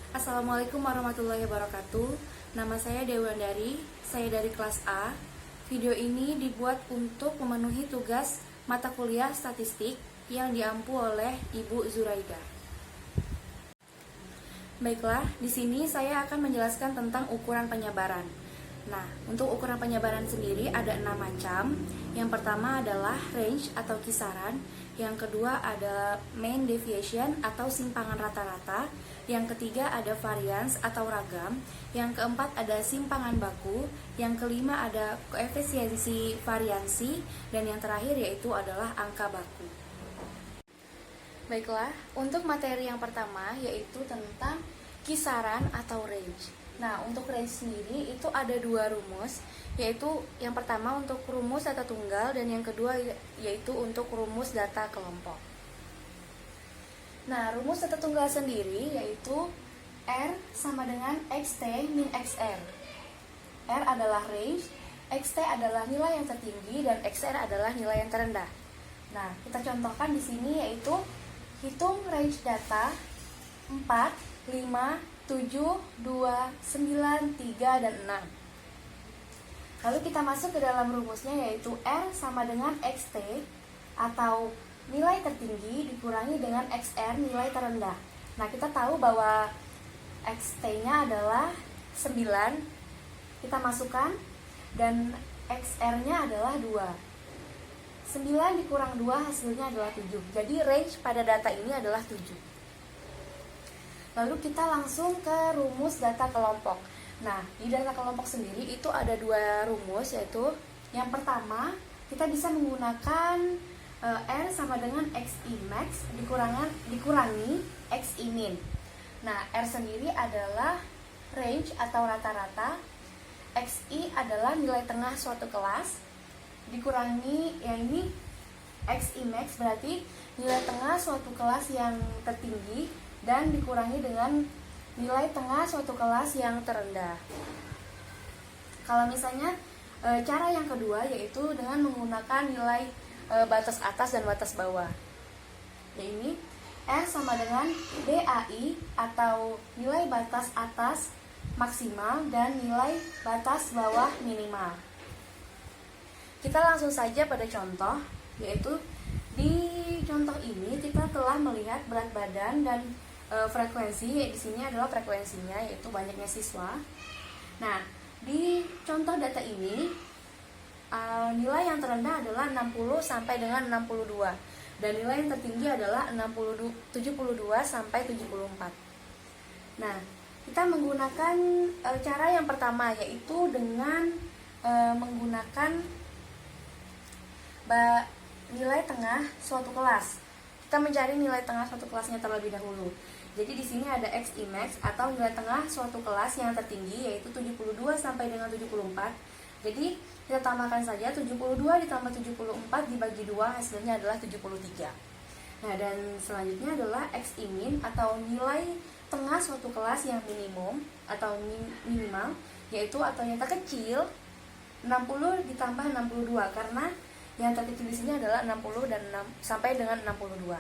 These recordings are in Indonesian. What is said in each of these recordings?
Assalamualaikum warahmatullahi wabarakatuh. Nama saya Dewandari, saya dari kelas A. Video ini dibuat untuk memenuhi tugas mata kuliah statistik yang diampu oleh Ibu Zuraida. Baiklah, di sini saya akan menjelaskan tentang ukuran penyebaran. Nah, untuk ukuran penyebaran sendiri ada 6 macam. Yang pertama adalah range atau kisaran. Yang kedua ada mean deviation atau simpangan rata-rata. Yang ketiga ada variance atau ragam. Yang keempat ada simpangan baku. Yang kelima ada koefisiensi variansi. Dan yang terakhir yaitu adalah angka baku. Baiklah, untuk materi yang pertama yaitu tentang kisaran atau range. Nah, untuk range sendiri itu ada 2 rumus, yaitu yang pertama untuk rumus data tunggal dan yang kedua yaitu untuk rumus data kelompok. Nah, rumus data tunggal sendiri yaitu R sama dengan XT min XR. R adalah range, XT adalah nilai yang tertinggi dan XR adalah nilai yang terendah. Nah, kita contohkan di sini yaitu hitung range data 4, 5, 7, 2, 9, 3, dan 6. Lalu kita masuk ke dalam rumusnya yaitu R sama dengan XT atau nilai tertinggi dikurangi dengan XR nilai terendah. Nah, kita tahu bahwa XT-nya adalah 9, kita masukkan, dan XR-nya adalah 2. 9 dikurang 2 hasilnya adalah 7. Jadi range pada data ini adalah 7. Lalu kita langsung ke rumus data kelompok. Nah, di data kelompok sendiri itu ada 2 rumus, yaitu yang pertama kita bisa menggunakan R sama dengan XI max dikurangi XI min. Nah, R sendiri adalah range atau rata-rata, XI adalah nilai tengah suatu kelas, dikurangi yang ini XI max berarti nilai tengah suatu kelas yang tertinggi dan dikurangi dengan nilai tengah suatu kelas yang terendah. Kalau misalnya cara yang kedua yaitu dengan menggunakan nilai batas atas dan batas bawah. Ini R sama dengan DAI atau nilai batas atas maksimal dan nilai batas bawah minimal. Kita langsung saja pada contoh, yaitu di contoh ini kita telah melihat berat badan dan frekuensi. Di sini adalah frekuensinya yaitu banyaknya siswa. Nah, di contoh data ini nilai yang terendah adalah 60 sampai dengan 62 dan nilai yang tertinggi adalah 72 sampai 74. Nah, kita menggunakan cara yang pertama yaitu dengan menggunakan nilai tengah suatu kelas. Kita mencari nilai tengah suatu kelasnya terlebih dahulu. Jadi di sini ada XI max atau nilai tengah suatu kelas yang tertinggi yaitu 72 sampai dengan 74. Jadi kita tambahkan saja 72 ditambah 74 dibagi 2 hasilnya adalah 73. Nah, dan selanjutnya adalah XI min atau nilai tengah suatu kelas yang minimum atau minimal yaitu atau yang terkecil 60 ditambah 62 karena yang terkecil di sini adalah 60 dan 6 sampai dengan 62.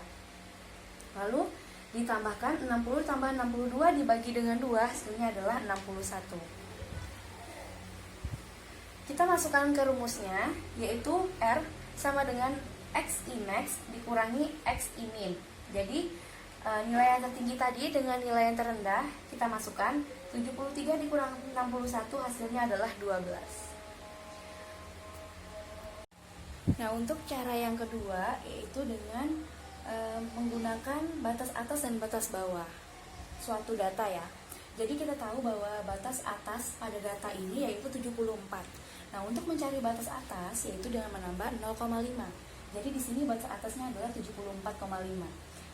Lalu ditambahkan 60 tambah 62 dibagi dengan 2 hasilnya adalah 61. Kita masukkan ke rumusnya yaitu R sama dengan XI max dikurangi XI min. Jadi nilai yang tertinggi tadi dengan nilai yang terendah kita masukkan, 73 dikurang 61 hasilnya adalah 12. Nah, untuk cara yang kedua yaitu dengan menggunakan batas atas dan batas bawah suatu data ya. Jadi kita tahu bahwa batas atas pada data ini yaitu 74. Nah, untuk mencari batas atas yaitu dengan menambah 0,5. Jadi di sini batas atasnya adalah 74,5.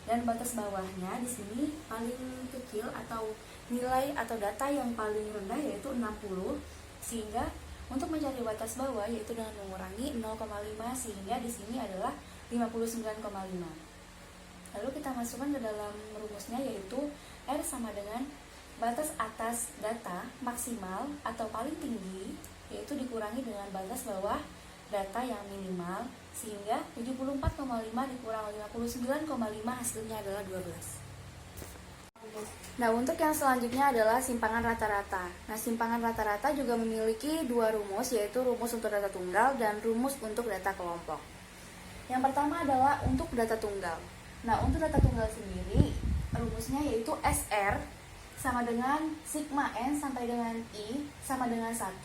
Dan batas bawahnya di sini paling kecil atau nilai atau data yang paling rendah yaitu 60. Sehingga untuk mencari batas bawah yaitu dengan mengurangi 0,5 sehingga di sini adalah 59,5. Lalu kita masukkan ke dalam rumusnya yaitu R sama dengan batas atas data maksimal atau paling tinggi yaitu dikurangi dengan batas bawah data yang minimal sehingga 74,5 dikurang 59,5 hasilnya adalah 12. Nah, untuk yang selanjutnya adalah simpangan rata-rata. Nah, simpangan rata-rata juga memiliki dua rumus, yaitu rumus untuk data tunggal dan rumus untuk data kelompok. Yang pertama adalah untuk data tunggal. Nah, untuk data tunggal sendiri, rumusnya yaitu SR sama dengan sigma N sampai dengan I sama dengan 1,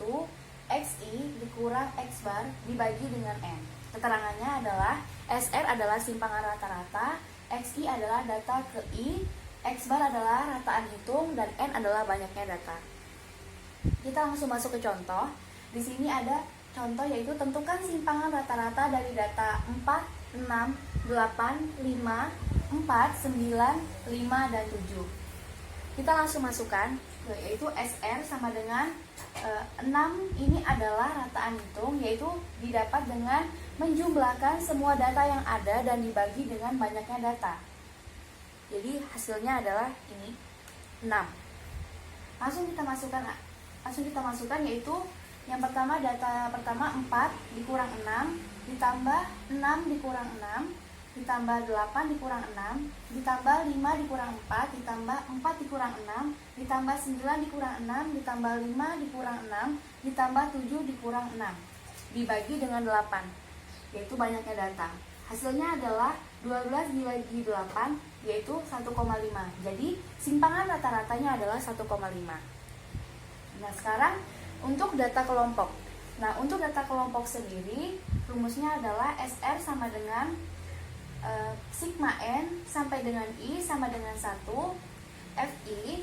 XI dikurang X bar dibagi dengan N. Keterangannya adalah SR adalah simpangan rata-rata, XI adalah data ke I, X bar adalah rataan hitung, dan N adalah banyaknya data. Kita langsung masuk ke contoh. Di sini ada contoh yaitu tentukan simpangan rata-rata dari data 4, 6, 8, 5, 4, 9, 5, dan 7. Kita langsung masukkan, yaitu SR sama dengan 6 ini adalah rataan hitung, yaitu didapat dengan menjumlahkan semua data yang ada dan dibagi dengan banyaknya data. Jadi hasilnya adalah ini 6. Langsung kita masukkan yaitu yang pertama, data pertama 4 dikurang 6 ditambah 6 dikurang 6 ditambah 8 dikurang 6 ditambah 5 dikurang 4 ditambah 4 dikurang 6 ditambah 9 dikurang 6 ditambah 5 dikurang 6 ditambah 7 dikurang 6 dibagi dengan 8, yaitu banyaknya data. Hasilnya adalah 12 dibagi 8, yaitu 1,5. Jadi simpangan rata-ratanya adalah 1,5. Nah, sekarang untuk data kelompok. Nah, untuk data kelompok sendiri rumusnya adalah SR sama dengan sigma N sampai dengan I sama dengan 1, FI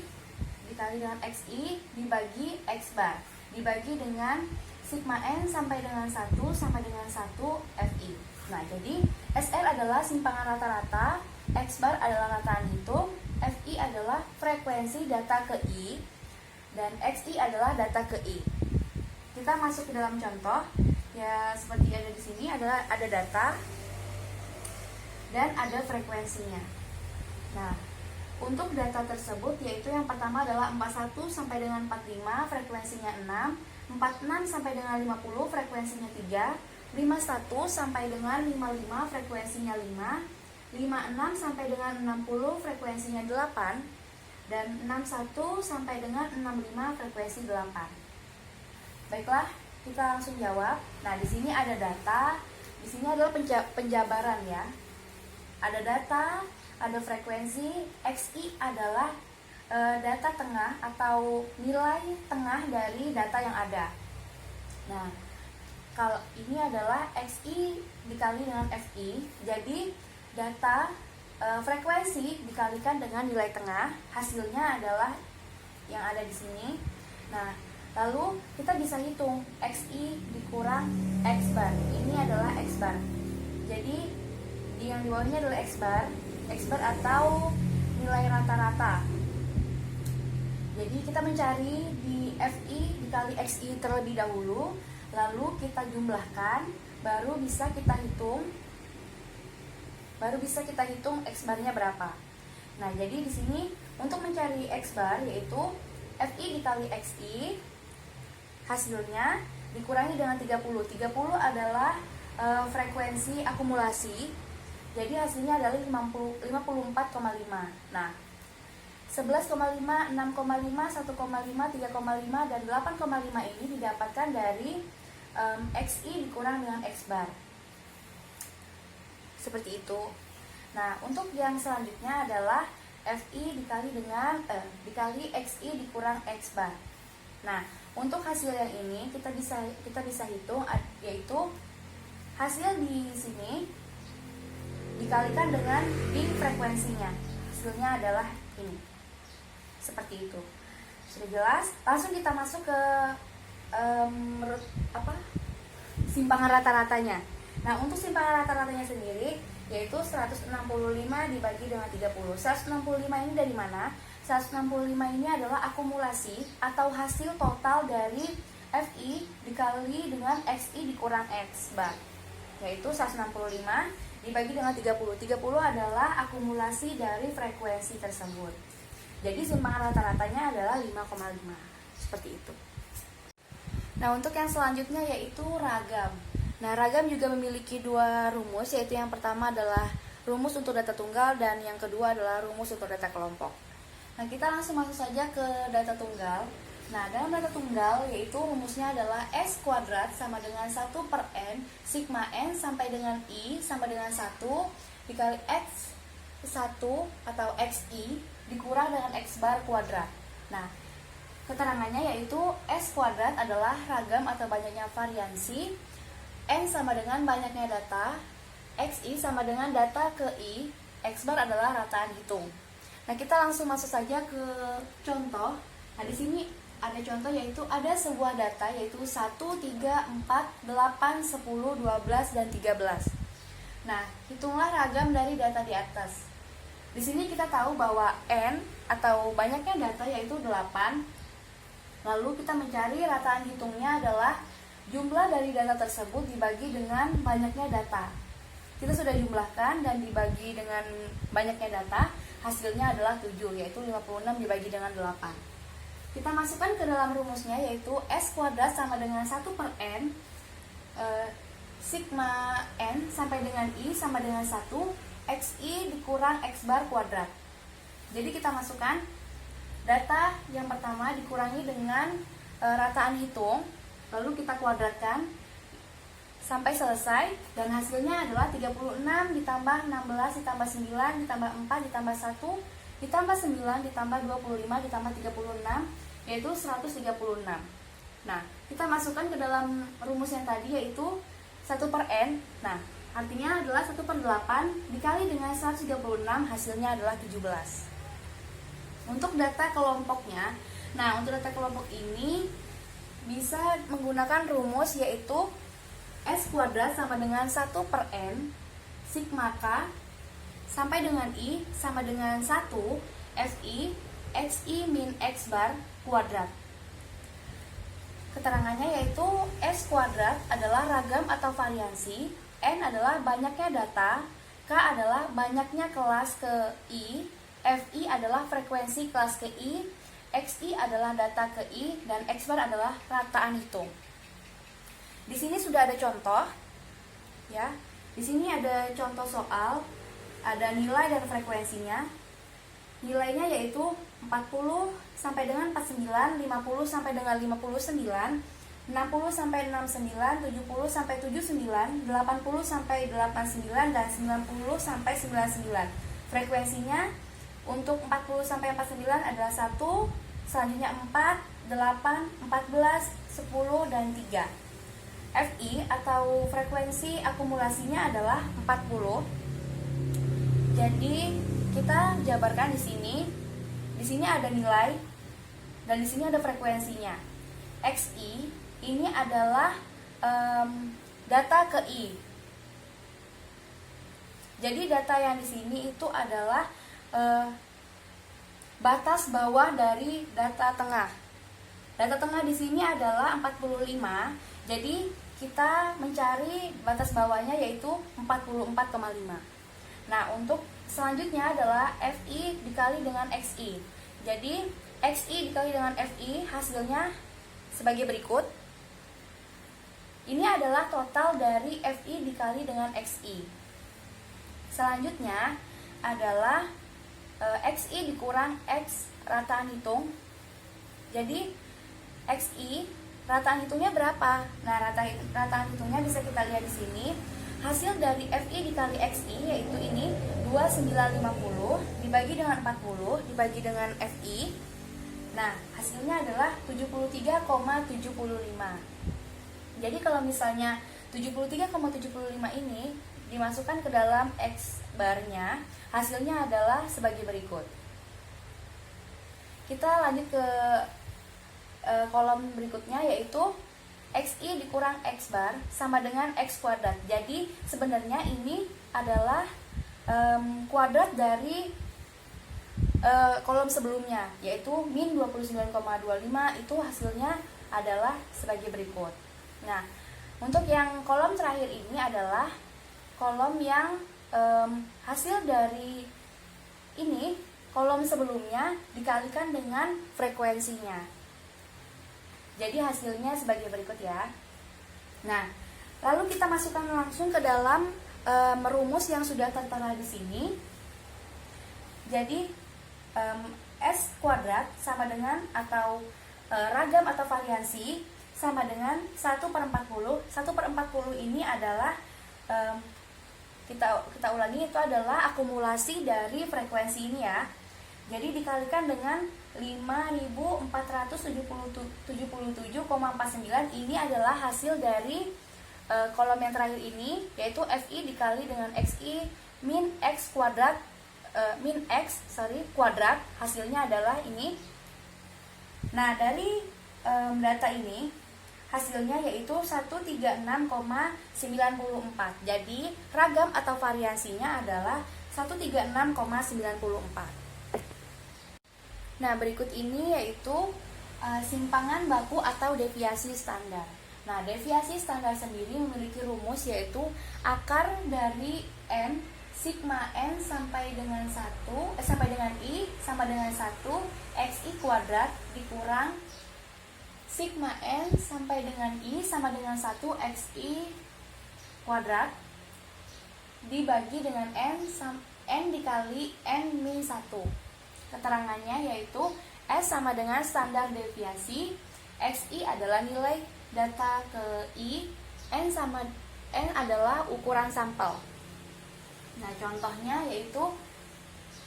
dikali dengan XI dibagi X bar dibagi dengan sigma N sampai dengan 1 sama dengan 1 FI. Nah, jadi SR adalah simpangan rata-rata, X bar adalah rataan hitung, FI adalah frekuensi data ke I, dan XI adalah data ke I. Kita masuk ke dalam contoh. Ya, seperti ada di sini adalah ada data dan ada frekuensinya. Nah, untuk data tersebut yaitu yang pertama adalah 41 sampai dengan 45, frekuensinya 6, 46 sampai dengan 50, frekuensinya 3, 51 sampai dengan 55, frekuensinya 5, 56 sampai dengan 60, frekuensinya 8, dan 61 sampai dengan 65, frekuensi 8. Baiklah, kita langsung jawab. Nah, di sini ada data, di sini adalah penjabaran ya. Ada data, ada frekuensi, XI adalah data tengah atau nilai tengah dari data yang ada. Nah, kalau ini adalah XI dikali dengan FI, jadi data frekuensi dikalikan dengan nilai tengah, hasilnya adalah yang ada di sini. Nah, lalu kita bisa hitung XI dikurang X bar, ini adalah X bar. Jadi yang di bawahnya adalah X bar atau nilai rata-rata. Jadi kita mencari di FI dikali XI terlebih dahulu, lalu kita jumlahkan, baru bisa kita hitung X barnya berapa. Nah, jadi di sini untuk mencari X bar yaitu FI dikali XI, hasilnya dikurangi dengan 30. 30 adalah frekuensi akumulasi. Jadi hasilnya adalah 54,5. Nah, 11,5, 6,5, 1,5, 3,5, dan 8,5 ini didapatkan dari XI dikurang dengan X bar. Seperti itu. Nah, untuk yang selanjutnya adalah FI dikali XI dikurang X bar. Nah, untuk hasil yang ini kita bisa hitung, yaitu hasil di sini dikalikan dengan di frekuensinya, hasilnya adalah ini. Seperti itu. Sudah jelas? Langsung kita masuk ke simpangan rata-ratanya. Nah, untuk simpangan rata-ratanya sendiri yaitu 165 dibagi dengan 30. 165 ini dari mana? 165 ini adalah akumulasi atau hasil total dari FI dikali dengan XI dikurang X bar, yaitu 165 dibagi dengan 30. 30 adalah akumulasi dari frekuensi tersebut. Jadi simpangan rata-ratanya adalah 5,5. Seperti itu. Nah, untuk yang selanjutnya yaitu ragam. Nah, ragam juga memiliki dua rumus, yaitu yang pertama adalah rumus untuk data tunggal dan yang kedua adalah rumus untuk data kelompok. Nah, kita langsung masuk saja ke data tunggal. Nah, dalam data tunggal yaitu rumusnya adalah S kuadrat sama dengan 1 per N sigma N sampai dengan I sama dengan 1 dikali X1 atau XI dikurang dengan X bar kuadrat. Nah, keterangannya yaitu S kuadrat adalah ragam atau banyaknya variansi, N sama dengan banyaknya data, XI sama dengan data ke I, X bar adalah rataan hitung. Nah, kita langsung masuk saja ke contoh. Nah, di sini ada contoh yaitu ada sebuah data yaitu 1, 3, 4, 8, 10, 12, dan 13. Nah, hitunglah ragam dari data di atas. Di sini kita tahu bahwa N atau banyaknya data yaitu 8. Lalu kita mencari rataan hitungnya adalah jumlah dari data tersebut dibagi dengan banyaknya data. Kita sudah jumlahkan dan dibagi dengan banyaknya data, hasilnya adalah 7, yaitu 56 dibagi dengan 8. Kita masukkan ke dalam rumusnya yaitu S kuadrat sama dengan 1 per N sigma N sampai dengan I sama dengan 1 XI dikurang X bar kuadrat. Jadi kita masukkan data yang pertama dikurangi dengan rataan hitung, lalu kita kuadratkan sampai selesai, dan hasilnya adalah 36 ditambah 16 ditambah 9 ditambah 4 ditambah 1 ditambah 9 ditambah 25 ditambah 36, yaitu 136. Nah, kita masukkan ke dalam rumus yang tadi yaitu 1 per N. Nah, artinya adalah 1 per 8 dikali dengan 136, hasilnya adalah 17. Untuk data kelompoknya, nah untuk data kelompok ini bisa menggunakan rumus yaitu S kuadrat sama dengan 1 per N sigma K sampai dengan I sama dengan 1 FI XI min X bar kuadrat. Keterangannya yaitu S kuadrat adalah ragam atau variansi, N adalah banyaknya data, K adalah banyaknya kelas ke I, FI adalah frekuensi kelas ke I, XI adalah data ke I, dan X bar adalah rataan hitung. Di sini sudah ada contoh, ya. Di sini ada contoh soal, ada nilai dan frekuensinya. Nilainya yaitu 40 sampai dengan 49, 50 sampai dengan 59, 60 sampai 69, 70 sampai 79, 80 sampai 89, dan 90 sampai 99. Frekuensinya untuk 40 sampai 49 adalah 1, selanjutnya 4, 8, 14, 10, dan 3. FI atau frekuensi akumulasinya adalah 40. Jadi kita jabarkan di sini. Di sini ada nilai dan di sini ada frekuensinya. XI ini adalah data ke I. Jadi data yang di sini itu adalah batas bawah dari data tengah. Data tengah di sini adalah 45. Jadi kita mencari batas bawahnya yaitu 44,5. Nah, untuk selanjutnya adalah FI dikali dengan XI. Jadi XI dikali dengan FI hasilnya sebagai berikut. Ini adalah total dari FI dikali dengan XI. Selanjutnya adalah XI dikurang X rataan hitung. Jadi XI rataan hitungnya berapa? Nah, rataan hitungnya bisa kita lihat di sini. Hasil dari FI dikali XI yaitu ini 2950 dibagi dengan 40 dibagi dengan FI. Nah, hasilnya adalah 73,75. Jadi kalau misalnya 73,75 ini dimasukkan ke dalam X barnya, hasilnya adalah sebagai berikut. Kita lanjut ke kolom berikutnya yaitu XI dikurang X bar sama dengan X kuadrat. Jadi sebenarnya ini adalah kuadrat dari kolom sebelumnya, yaitu min 29,25. Itu hasilnya adalah sebagai berikut. Nah, untuk yang kolom terakhir ini adalah kolom yang hasil dari ini, kolom sebelumnya dikalikan dengan frekuensinya. Jadi hasilnya sebagai berikut ya. Nah, lalu kita masukkan langsung ke dalam rumus yang sudah tertera di sini. Jadi S kuadrat sama dengan atau ragam atau variansi sama dengan 1/40. 1/40 ini adalah kita ulangi, itu adalah akumulasi dari frekuensi ini ya. Jadi dikalikan dengan 5.477,49, ini adalah hasil dari kolom yang terakhir ini, yaitu FI dikali dengan XI min X kuadrat kuadrat, hasilnya adalah ini. Nah, dari data ini hasilnya yaitu 136,94. Jadi ragam atau variasinya adalah 136,94. Nah, berikut ini yaitu simpangan baku atau deviasi standar. Nah, deviasi standar sendiri memiliki rumus yaitu akar dari N sigma N sampai dengan I sama dengan 1 XI kuadrat dikurang sigma N sampai dengan I sama dengan 1 XI kuadrat dibagi dengan N dikali N min 1. Keterangannya yaitu S sama dengan standar deviasi, XI adalah nilai data ke I, N adalah ukuran sampel. Nah, contohnya yaitu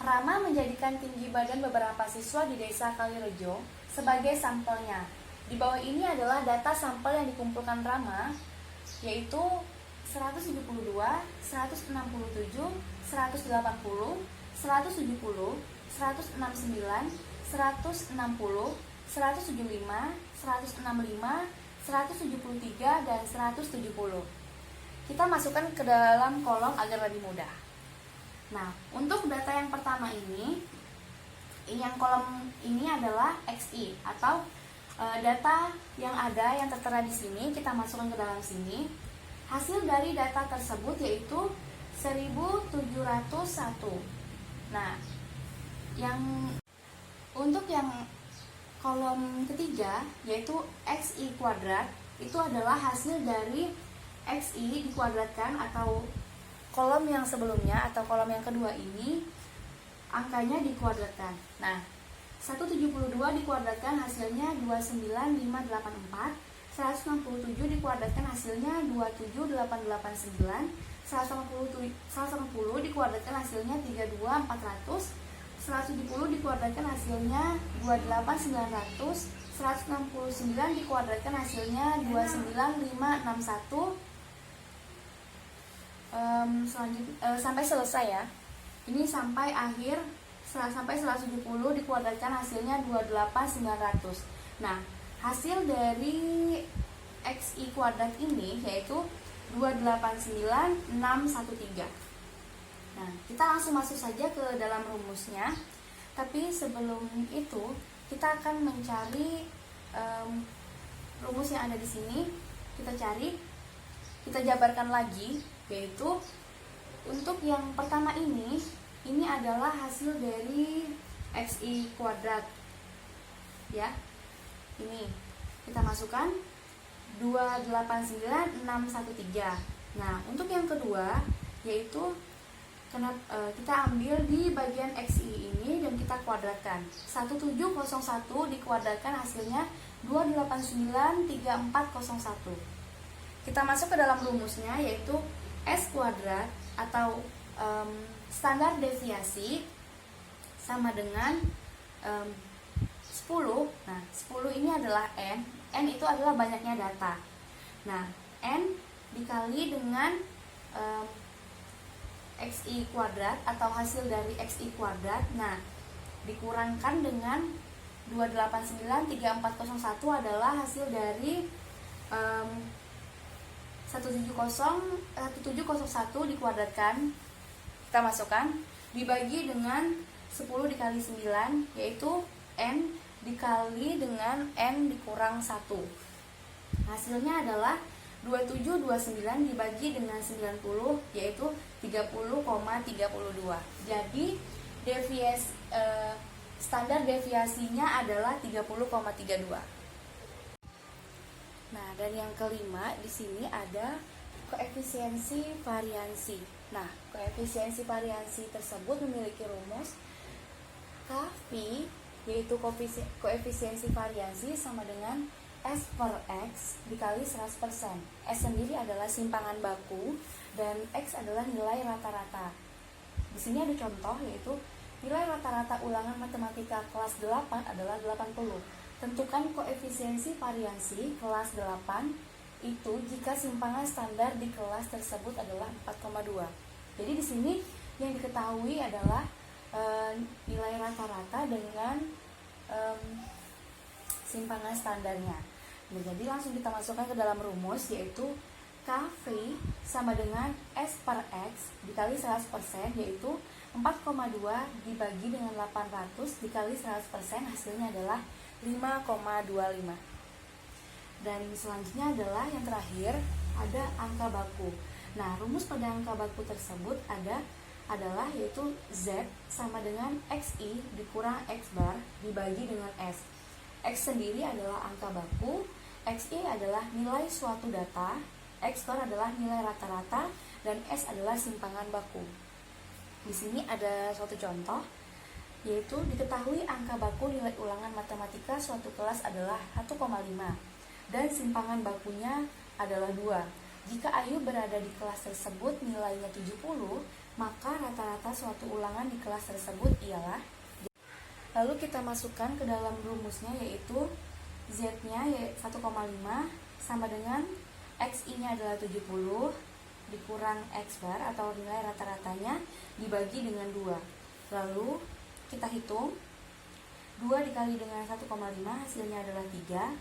Rama menjadikan tinggi badan beberapa siswa di desa Kalirejo sebagai sampelnya. Di bawah ini adalah data sampel yang dikumpulkan Rama, yaitu 172, 167, 180, 170, 169, 160, 175, 165, 173, dan 170. Kita masukkan ke dalam kolom agar lebih mudah. Nah, untuk data yang pertama ini yang kolom ini adalah XI atau data yang ada yang tertera di sini, kita masukkan ke dalam sini. Hasil dari data tersebut yaitu 1701. Nah, untuk yang kolom ketiga yaitu XI kuadrat, itu adalah hasil dari XI dikuadratkan, atau kolom yang sebelumnya atau kolom yang kedua ini angkanya dikuadratkan. Nah, 172 dikuadratkan hasilnya 29584, 167 dikuadratkan hasilnya 27889, 180 dikuadratkan hasilnya 32400, 170 dikuadratkan hasilnya 28900, 169 dikuadratkan hasilnya 29561. Sampai selesai ya. Ini sampai akhir, sampai 170 dikuadratkan hasilnya 28900. Nah, hasil dari XI kuadrat ini yaitu 289613. Nah, kita langsung masuk saja ke dalam rumusnya. Tapi sebelum itu, kita akan mencari rumus yang ada di sini. Kita jabarkan lagi, yaitu untuk yang pertama ini adalah hasil dari XI kuadrat. Ya. Ini kita masukkan 289613. Nah, untuk yang kedua yaitu kita ambil di bagian XI ini dan kita kuadratkan. 1701 dikuadratkan hasilnya 2893401. Kita masuk ke dalam rumusnya yaitu S kuadrat atau standar deviasi sama dengan 10. Nah, 10 ini adalah N. N itu adalah banyaknya data. Nah, N dikali dengan XI kuadrat atau hasil dari XI kuadrat. Nah, dikurangkan dengan 2893401 adalah hasil dari 1701 dikuadratkan. Kita masukkan dibagi dengan 10 dikali 9 yaitu N dikali dengan N dikurang 1. Hasilnya adalah 2729 dibagi dengan 90 yaitu 30,32. Jadi standar deviasinya adalah 30,32. Nah, dan yang kelima di sini ada koefisiensi variansi. Nah, koefisiensi variansi tersebut memiliki rumus Kpi yaitu koefisiensi variasi sama dengan S per X dikali 100%. S sendiri adalah simpangan baku dan X adalah nilai rata-rata. Di sini ada contoh, yaitu nilai rata-rata ulangan matematika kelas 8 adalah 80. Tentukan koefisiensi variasi kelas 8 itu jika simpangan standar di kelas tersebut adalah 4,2. Jadi di sini yang diketahui adalah nilai rata-rata dengan simpangan standarnya. Nah, jadi langsung kita masukkan ke dalam rumus, yaitu KV sama dengan S per X dikali 100%, yaitu 4,2 dibagi dengan 800 dikali 100%, hasilnya adalah 5,25. Dan selanjutnya adalah yang terakhir, ada angka baku. Nah, rumus pada angka baku tersebut adalah yaitu Z sama dengan XI dikurang X bar dibagi dengan S. X sendiri adalah angka baku, XI adalah nilai suatu data, X bar adalah nilai rata-rata, dan S adalah simpangan baku. Di sini ada suatu contoh, yaitu diketahui angka baku nilai ulangan matematika suatu kelas adalah 1,5 dan simpangan bakunya adalah 2. Jika Ayu berada di kelas tersebut nilainya 70, maka rata-rata suatu ulangan di kelas tersebut ialah. Lalu kita masukkan ke dalam rumusnya, yaitu Z-nya 1,5 sama dengan XI-nya adalah 70 dikurang X bar atau nilai rata-ratanya dibagi dengan 2. Lalu kita hitung 2 dikali dengan 1,5 hasilnya adalah 3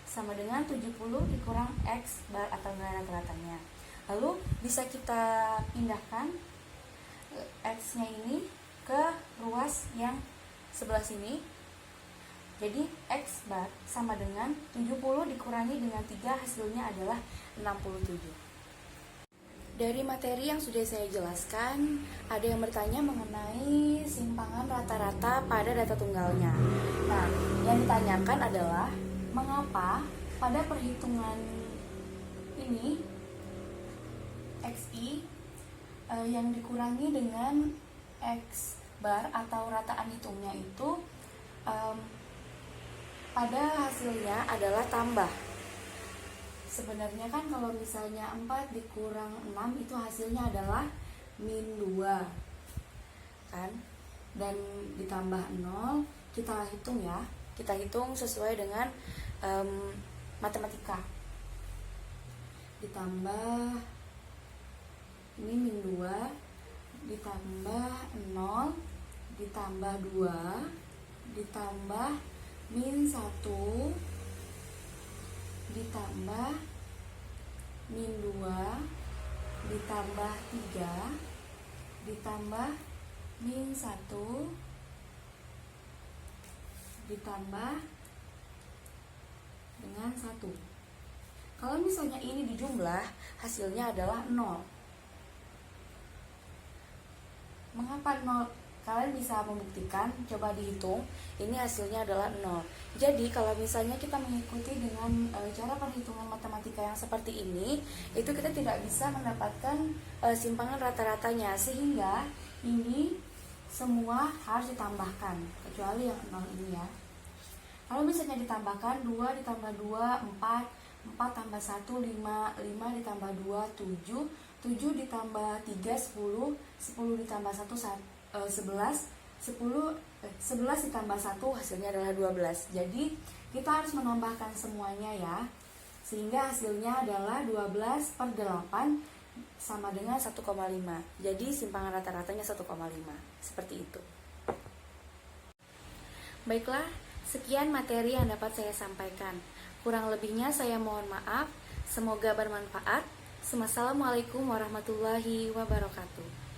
sama dengan 70 dikurang X bar atau nilai rata-ratanya. Lalu bisa kita pindahkan X-nya ini ke ruas yang sebelah sini. Jadi X bar sama dengan 70 dikurangi dengan 3, hasilnya adalah 67. Dari materi yang sudah saya jelaskan, ada yang bertanya mengenai simpangan rata-rata pada data tunggalnya. Nah, yang ditanyakan adalah mengapa pada perhitungan ini XI yang dikurangi dengan X bar atau rataan hitungnya itu pada hasilnya adalah tambah. Sebenarnya kan kalau misalnya 4 dikurang 6 itu hasilnya adalah min 2 kan, dan ditambah 0. Kita hitung ya, kita hitung sesuai dengan matematika. Ditambah ini min 2 ditambah 0 ditambah 2 ditambah min 1 ditambah min 2 ditambah 3 ditambah min 1 ditambah dengan 1. Kalau misalnya ini dijumlah, hasilnya adalah 0. Mengapa 0? Kalian bisa membuktikan, coba dihitung. Ini hasilnya adalah 0. Jadi kalau misalnya kita mengikuti dengan cara perhitungan matematika yang seperti ini, itu kita tidak bisa mendapatkan simpangan rata-ratanya, sehingga ini semua harus ditambahkan, kecuali yang 0 ini ya. Kalau misalnya ditambahkan 2 ditambah 2, 4 tambah 1, 5 ditambah 2, 7 ditambah 3, 10 ditambah 1, 11 ditambah 1 hasilnya adalah 12. Jadi kita harus menambahkan semuanya ya, sehingga hasilnya adalah 12 per 8 sama dengan 1,5. Jadi simpangan rata-ratanya 1,5. Seperti itu. Baiklah, sekian materi yang dapat saya sampaikan. Kurang lebihnya saya mohon maaf. Semoga bermanfaat. Wassalamualaikum warahmatullahi wabarakatuh.